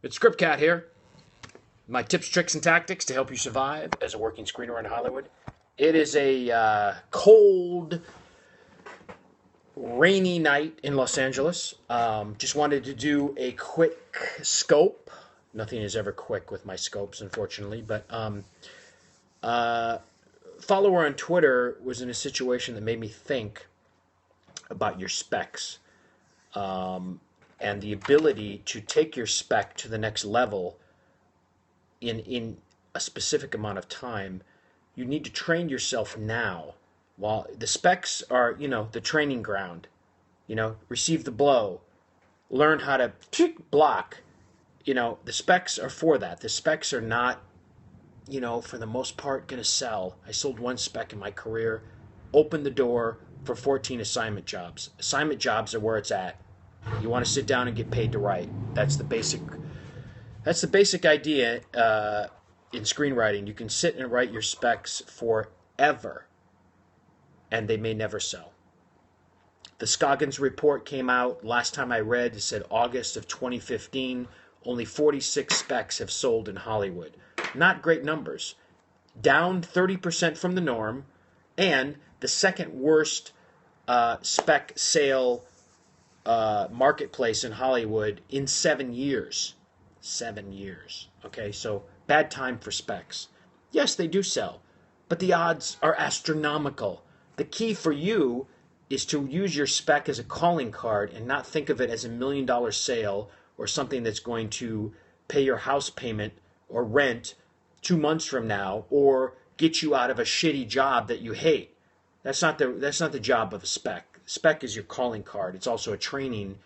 It's Scriptcat here. My tips, tricks, and tactics to help you survive as a working screenwriter in Hollywood. It is a cold, rainy night in Los Angeles. Just wanted to do a quick scope. Nothing is ever quick with my scopes, unfortunately. But follower on Twitter was in a situation that made me think about your specs. And the ability to take your spec to the next level in a specific amount of time. You need to train yourself now. While the specs are, the training ground, receive the blow, learn how to block. The specs are for that. The specs are not, for the most part, going to sell. I sold one spec in my career, opened the door for 14 assignment jobs. Assignment jobs are where it's at. You want to sit down and get paid to write. That's the basic idea in screenwriting. You can sit and write your specs forever, and they may never sell. The Scoggins report came out. Last time I read, it said August of 2015. Only 46 specs have sold in Hollywood. Not great numbers. Down 30% from the norm, and the second worst spec sale marketplace in Hollywood in 7 years. 7 years. Okay, so bad time for specs. Yes, they do sell, but the odds are astronomical. The key for you is to use your spec as a calling card and not think of it as $1 million sale or something that's going to pay your house payment or rent 2 months from now or get you out of a shitty job that you hate. That's not the job of a spec. Spec is your calling card. It's also a training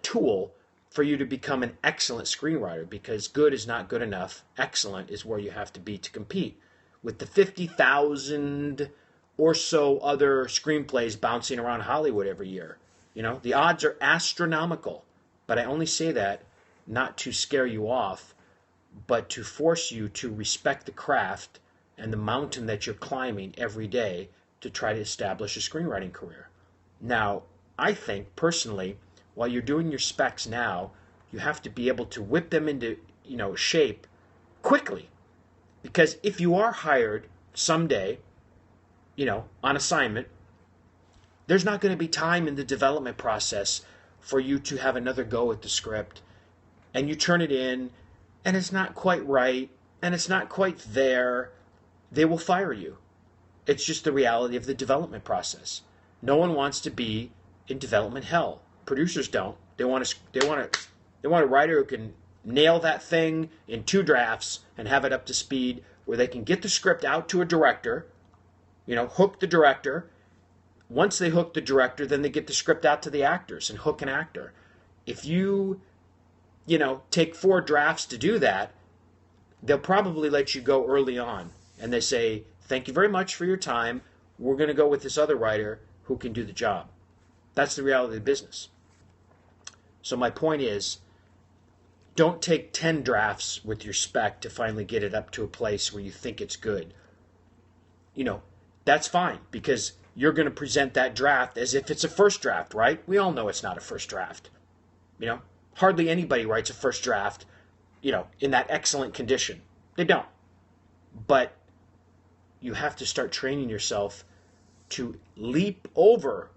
tool for you to become an excellent screenwriter, because good is not good enough. Excellent is where you have to be to compete with the 50,000 or so other screenplays bouncing around Hollywood every year. The odds are astronomical, but I only say that not to scare you off, but to force you to respect the craft and the mountain that you're climbing every day to try to establish a screenwriting career. Now, I think, personally, while you're doing your specs now, you have to be able to whip them into, shape quickly. Because if you are hired someday, on assignment, there's not going to be time in the development process for you to have another go at the script. And you turn it in, and it's not quite right, and it's not quite there. They will fire you. It's just the reality of the development process. No one wants to be in development hell. Producers don't. They want a writer who can nail that thing in 2 drafts and have it up to speed, where they can get the script out to a director, hook the director. Once they hook the director, then they get the script out to the actors and hook an actor. If you, take 4 drafts to do that, they'll probably let you go early on. And they say, thank you very much for your time. We're going to go with this other writer who can do the job. That's the reality of the business. So my point is, don't take 10 drafts with your spec to finally get it up to a place where you think it's good. That's fine, because you're going to present that draft as if it's a first draft, right? We all know it's not a first draft. Hardly anybody writes a first draft, in that excellent condition. They don't. But you have to start training yourself to leap over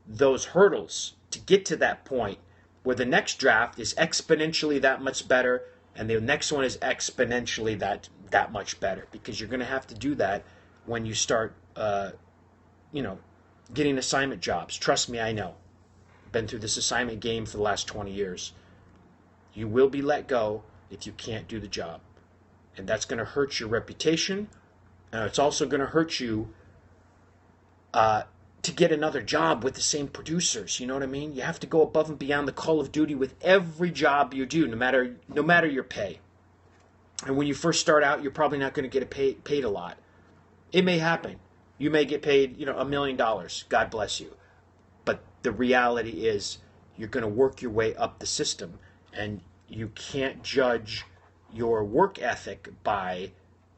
those hurdles to get to that point where the next draft is exponentially that much better, and the next one is exponentially that much better, because you're going to have to do that when you start getting assignment jobs. Trust me, I know. Been through this assignment game for the last 20 years. You will be let go if you can't do the job, and that's going to hurt your reputation, and it's also going to hurt you to get another job with the same producers. You know what I mean? You have to go above and beyond the call of duty with every job you do, no matter your pay. And when you first start out, you're probably not going to get paid a lot. It may happen. You may get paid, $1 million. God bless you. But the reality is, you're going to work your way up the system, and you can't judge your work ethic by,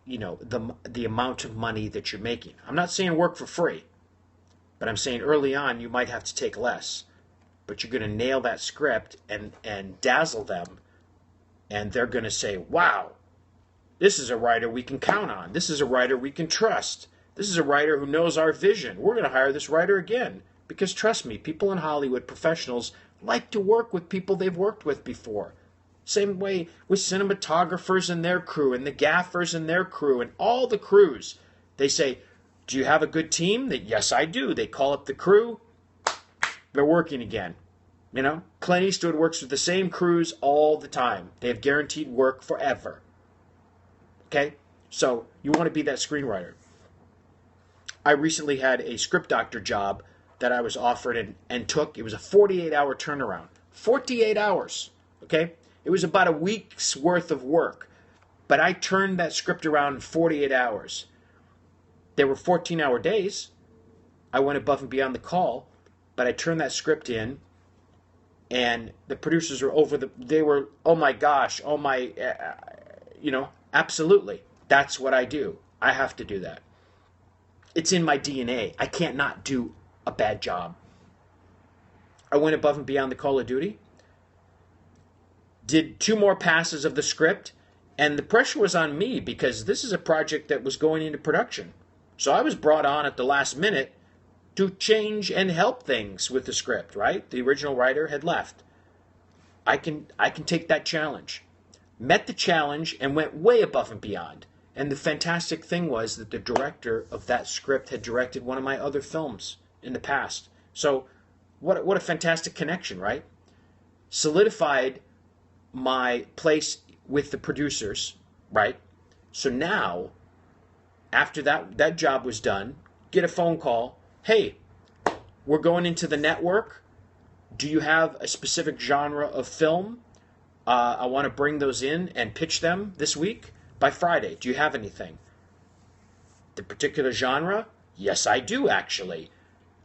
the amount of money that you're making. I'm not saying work for free. But I'm saying early on, you might have to take less. But you're going to nail that script and dazzle them and they're going to say, wow, this is a writer we can count on. This is a writer we can trust. This is a writer who knows our vision. We're going to hire this writer again. Because trust me, people in Hollywood, professionals, like to work with people they've worked with before. Same way with cinematographers and their crew, and the gaffers and their crew, and all the crews. They say, do you have a good team? Yes, I do. They call up the crew. They're working again. You know, Clint Eastwood works with the same crews all the time. They have guaranteed work forever. Okay? So you want to be that screenwriter. I recently had a script doctor job that I was offered and took. It was a 48-hour turnaround. 48 hours. Okay? It was about a week's worth of work. But I turned that script around in 48 hours. There were 14-hour days. I went above and beyond the call. But I turned that script in. And the producers were they were, oh my gosh, oh my, absolutely. That's what I do. I have to do that. It's in my DNA. I can't not do a bad job. I went above and beyond the call of duty. Did 2 more passes of the script. And the pressure was on me because this is a project that was going into production. So I was brought on at the last minute to change and help things with the script, right? The original writer had left. I can take that challenge. Met the challenge and went way above and beyond. And the fantastic thing was that the director of that script had directed one of my other films in the past. So what a fantastic connection, right? Solidified my place with the producers, right? So now, after that job was done, get a phone call. Hey, we're going into the network. Do you have a specific genre of film? I want to bring those in and pitch them this week by Friday. Do you have anything? The particular genre? Yes, I do, actually.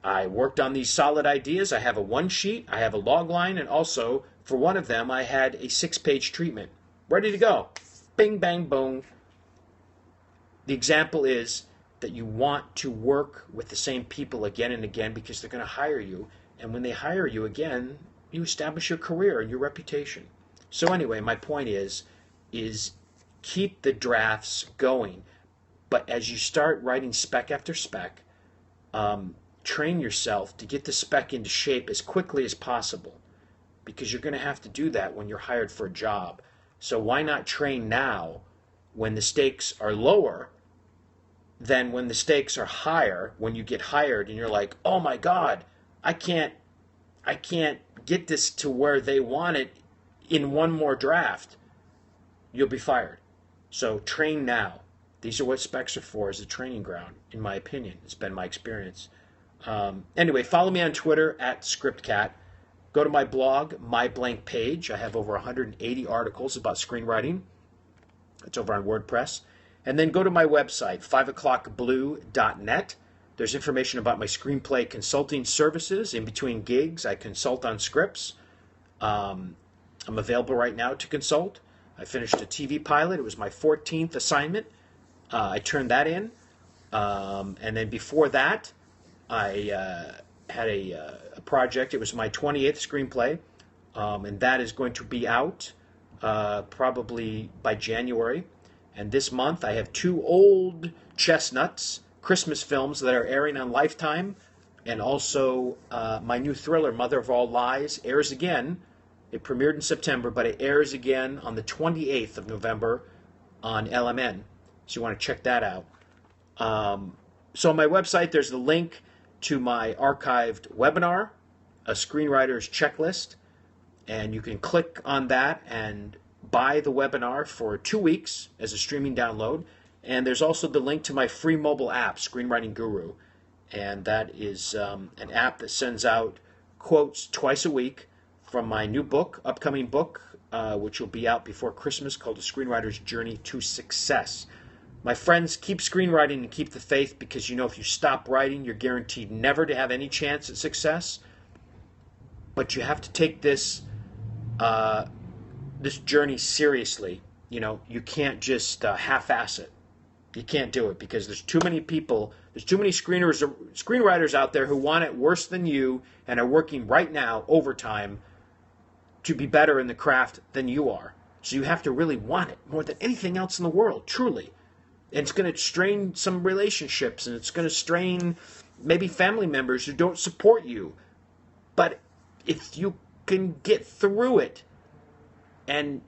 I worked on these solid ideas. I have a 1-sheet. I have a log line. And also, for one of them, I had a 6-page treatment. Ready to go. Bing, bang, boom. The example is that you want to work with the same people again and again because they're going to hire you. And when they hire you again, you establish your career and your reputation. So anyway, my point is keep the drafts going. But as you start writing spec after spec, train yourself to get the spec into shape as quickly as possible. Because you're going to have to do that when you're hired for a job. So why not train now when the stakes are lower than when the stakes are higher, when you get hired and you're like, oh my God, I can't get this to where they want it in one more draft. You'll be fired. So train now. These are what specs are for, as a training ground, in my opinion. It's been my experience. Anyway, follow me on Twitter at Scriptcat. Go to my blog, My Blank Page. I have over 180 articles about screenwriting. It's over on WordPress. And then go to my website, 5o'clockblue.net. There's information about my screenplay consulting services. In between gigs, I consult on scripts. I'm available right now to consult. I finished a TV pilot. It was my 14th assignment. I turned that in. And then before that, I had a project. It was my 28th screenplay. And that is going to be out probably by January. And this month I have 2 old chestnuts, Christmas films that are airing on Lifetime. And also my new thriller, Mother of All Lies, airs again. It premiered in September, but it airs again on the 28th of November on LMN. So you want to check that out. So on my website, there's the link to my archived webinar, A Screenwriter's Checklist. And you can click on that and buy the webinar for 2 weeks as a streaming download. And there's also the link to my free mobile app, Screenwriting Guru. And that is an app that sends out quotes twice a week from my new book, upcoming book, which will be out before Christmas, called A Screenwriter's Journey to Success. My friends, keep screenwriting and keep the faith, because you know if you stop writing, you're guaranteed never to have any chance at success. But you have to take this this journey seriously. You know, you can't just half-ass it. You can't do it because there's too many people, there's too many screenwriters out there who want it worse than you and are working right now overtime to be better in the craft than you are. So you have to really want it more than anything else in the world, truly. And it's going to strain some relationships, and it's going to strain maybe family members who don't support you. But if you can get through it, and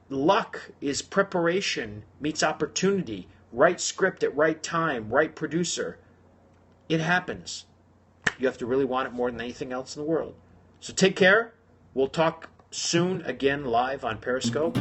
luck is preparation meets opportunity, right script at right time, right producer, it happens. You have to really want it more than anything else in the world. So take care. We'll talk soon again live on Periscope.